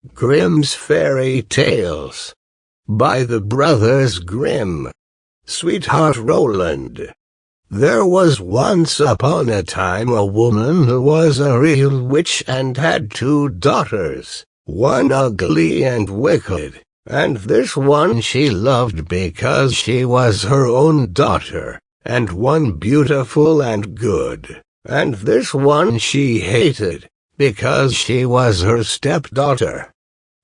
Grimm's Fairy Tales by the Brothers Grimm. Sweetheart Roland. There was once upon a time a woman who was a real witch and had 2 daughters, one ugly and wicked, and this one she loved because she was her own daughter, and one beautiful and good, and this one she hated, because she was her stepdaughter.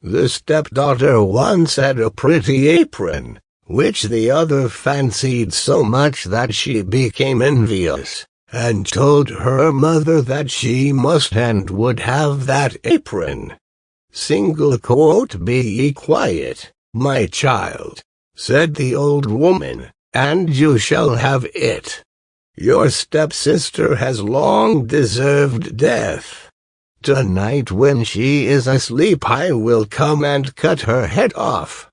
The stepdaughter once had a pretty apron, which the other fancied so much that she became envious, and told her mother that she must and would have that apron. "Be ye quiet, my child," said the old woman, "and you shall have it. Your stepsister has long deserved death. Tonight when she is asleep I will come and cut her head off.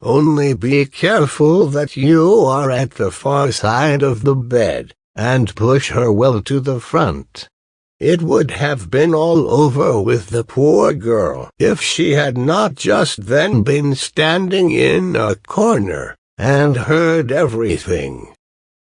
Only be careful that you are at the far side of the bed, and push her well to the front." It would have been all over with the poor girl if she had not just then been standing in a corner, and heard everything.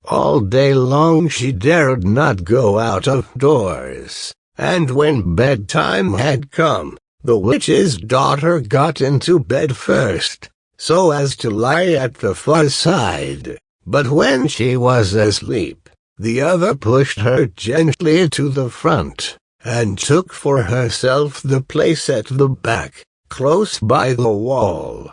All day long she dared not go out of doors, and when bedtime had come, the witch's daughter got into bed first, so as to lie at the far side, but when she was asleep, the other pushed her gently to the front, and took for herself the place at the back, close by the wall.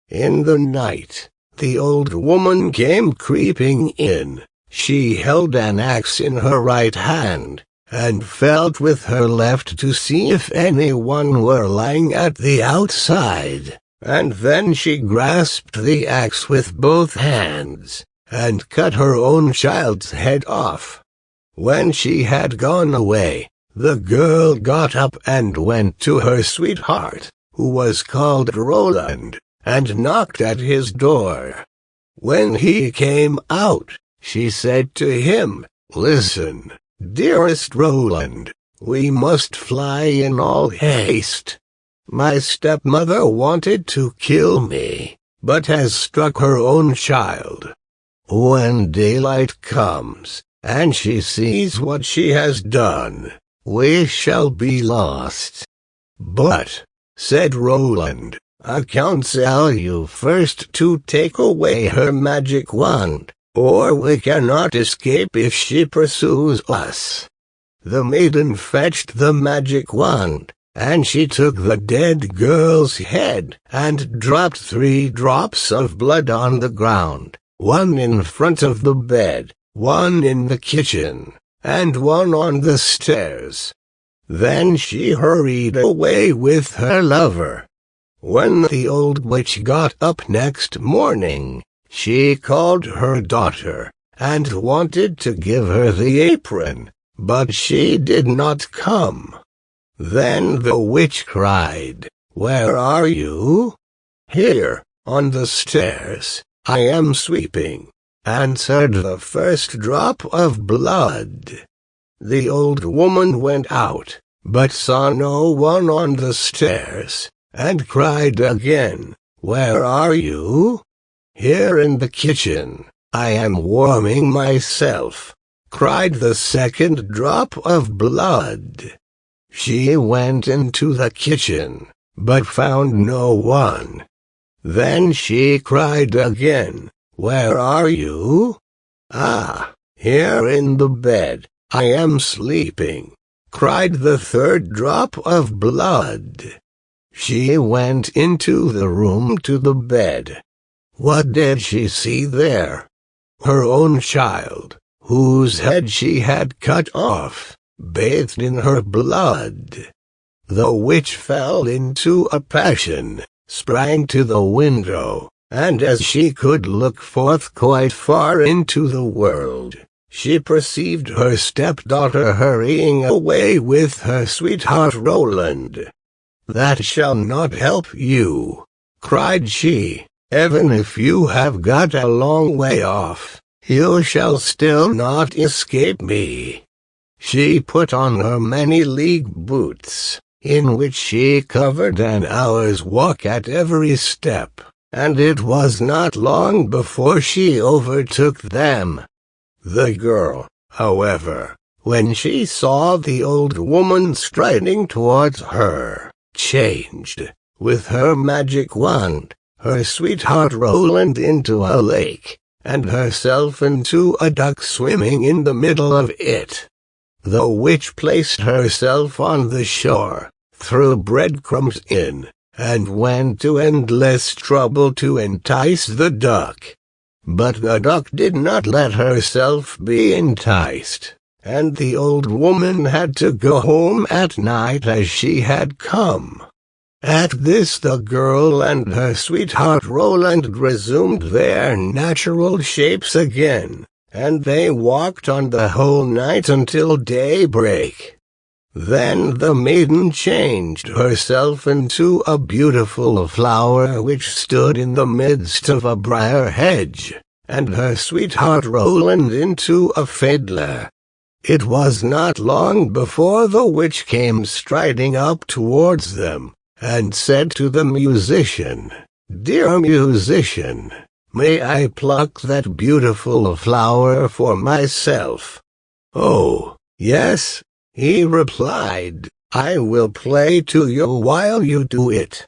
In the night, the old woman came creeping in. She held an axe in her right hand, and felt with her left to see if anyone were lying at the outside, and then she grasped the axe with both hands, and cut her own child's head off. When she had gone away, the girl got up and went to her sweetheart, who was called Roland, and knocked at his door. When he came out, she said to him, "Listen, dearest Roland, we must fly in all haste. My stepmother wanted to kill me, but has struck her own child. When daylight comes, and she sees what she has done, we shall be lost." "But," said Roland, "I counsel you first to take away her magic wand, or we cannot escape if she pursues us." The maiden fetched the magic wand, and she took the dead girl's head and dropped 3 drops of blood on the ground, one in front of the bed, one in the kitchen, and one on the stairs. Then she hurried away with her lover. When the old witch got up next morning, she called her daughter, and wanted to give her the apron, but she did not come. Then the witch cried, "Where are you?" "Here, on the stairs, I am sweeping," answered the first drop of blood. The old woman went out, but saw no one on the stairs, and cried again, "Where are you?" "Here in the kitchen, I am warming myself," cried the second drop of blood. She went into the kitchen, but found no one. Then she cried again, "Where are you?" "Ah, here in the bed, I am sleeping," cried the third drop of blood. She went into the room to the bed. What did she see there? Her own child, whose head she had cut off, bathed in her blood. The witch fell into a passion, sprang to the window, and as she could look forth quite far into the world, she perceived her stepdaughter hurrying away with her sweetheart Roland. "That shall not help you," cried she. "Even if you have got a long way off, you shall still not escape me." She put on her many-league boots, in which she covered an hour's walk at every step, and it was not long before she overtook them. The girl, however, when she saw the old woman striding towards her, changed, with her magic wand, her sweetheart Roland into a lake, and herself into a duck swimming in the middle of it. The witch placed herself on the shore, threw breadcrumbs in, and went to endless trouble to entice the duck. But the duck did not let herself be enticed, and the old woman had to go home at night as she had come. At this the girl and her sweetheart Roland resumed their natural shapes again, and they walked on the whole night until daybreak. Then the maiden changed herself into a beautiful flower which stood in the midst of a briar hedge, and her sweetheart Roland into a fiddler. It was not long before the witch came striding up towards them, and said to the musician, "Dear musician, may I pluck that beautiful flower for myself?" "Oh, yes," he replied, "I will play to you while you do it."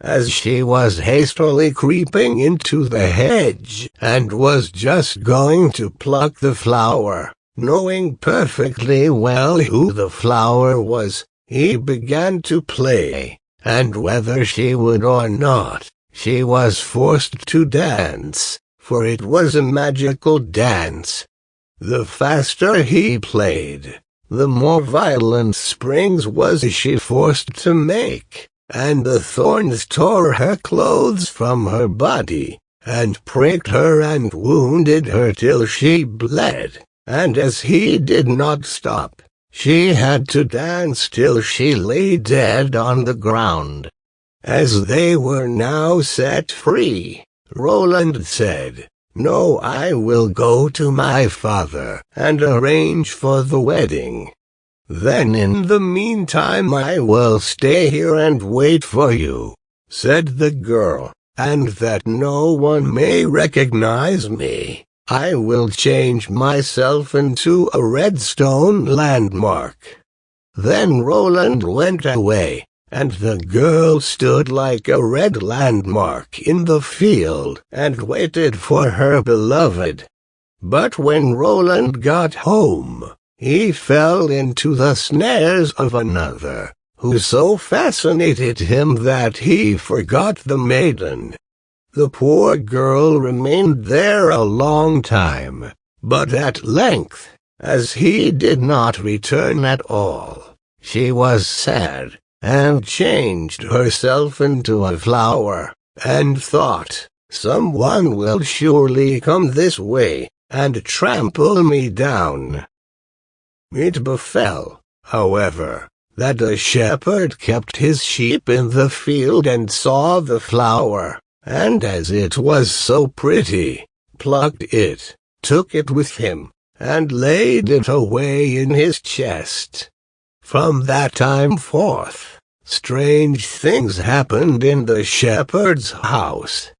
As she was hastily creeping into the hedge, and was just going to pluck the flower, knowing perfectly well who the flower was, he began to play, and whether she would or not, she was forced to dance, for it was a magical dance. The faster he played, the more violent springs was she forced to make, and the thorns tore her clothes from her body, and pricked her and wounded her till she bled, and as he did not stop, she had to dance till she lay dead on the ground. As they were now set free, Roland said, "No, I will go to my father and arrange for the wedding. Then in the meantime I will stay here and wait for you," said the girl, "and that no one may recognize me, I will change myself into a red stone landmark." Then Roland went away, and the girl stood like a red landmark in the field and waited for her beloved. But when Roland got home, he fell into the snares of another, who so fascinated him that he forgot the maiden. The poor girl remained there a long time, but at length, as he did not return at all, she was sad, and changed herself into a flower, and thought, "Someone will surely come this way, and trample me down." It befell, however, that a shepherd kept his sheep in the field and saw the flower, and as it was so pretty, plucked it, took it with him, and laid it away in his chest. From that time forth, strange things happened in the shepherd's house.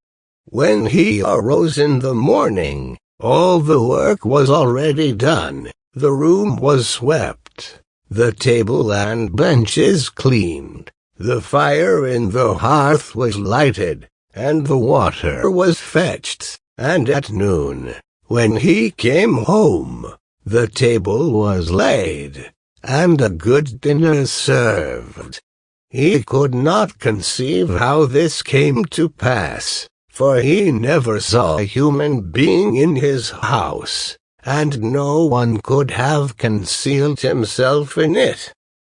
When he arose in the morning, all the work was already done, the room was swept, the table and benches cleaned, the fire in the hearth was lighted, and the water was fetched, and at noon, when he came home, the table was laid, and a good dinner served. He could not conceive how this came to pass, for he never saw a human being in his house, and no one could have concealed himself in it.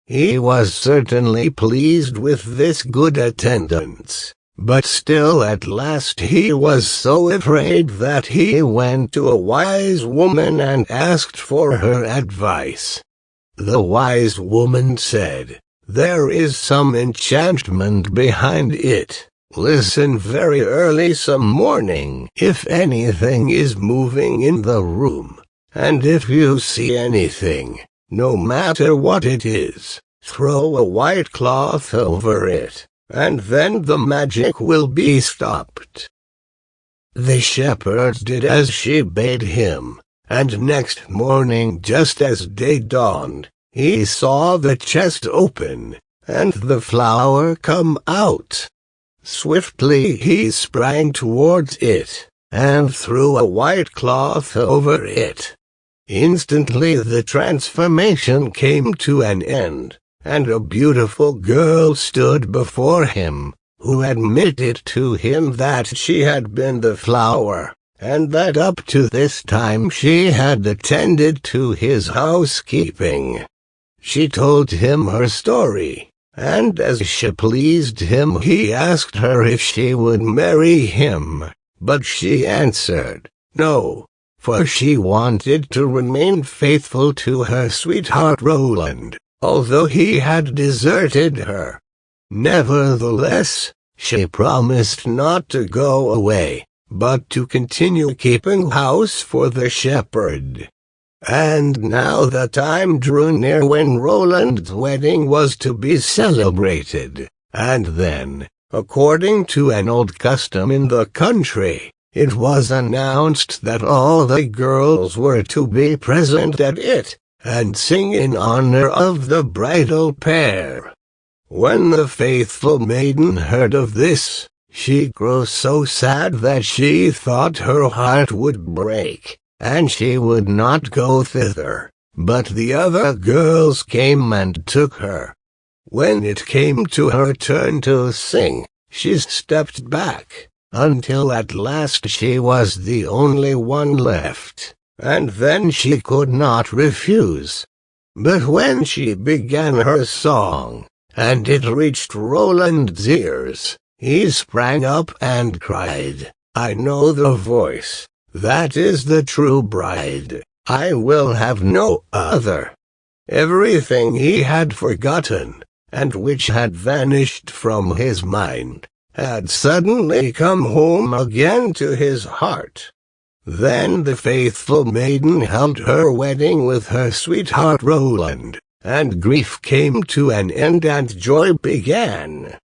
He was certainly pleased with this good attendance, but still at last he was so afraid that he went to a wise woman and asked for her advice. The wise woman said, "There is some enchantment behind it. Listen very early some morning if anything is moving in the room, and if you see anything, no matter what it is, throw a white cloth over it, and then the magic will be stopped." The shepherd did as she bade him, and next morning just as day dawned, he saw the chest open, and the flower come out. Swiftly he sprang towards it, and threw a white cloth over it. Instantly the transformation came to an end, and a beautiful girl stood before him, who admitted to him that she had been the flower, and that up to this time she had attended to his housekeeping. She told him her story, and as she pleased him he asked her if she would marry him, but she answered no, for she wanted to remain faithful to her sweetheart Roland, although he had deserted her. Nevertheless, she promised not to go away, but to continue keeping house for the shepherd. And now the time drew near when Roland's wedding was to be celebrated, and then, according to an old custom in the country, it was announced that all the girls were to be present at it, and sing in honor of the bridal pair. When the faithful maiden heard of this, she grew so sad that she thought her heart would break, and she would not go thither, but the other girls came and took her. When it came to her turn to sing, she stepped back, until at last she was the only one left, and then she could not refuse. But when she began her song, and it reached Roland's ears, he sprang up and cried, "I know the voice. That is the true bride. I will have no other." Everything he had forgotten, and which had vanished from his mind, had suddenly come home again to his heart. Then the faithful maiden held her wedding with her sweetheart Roland, and grief came to an end and joy began.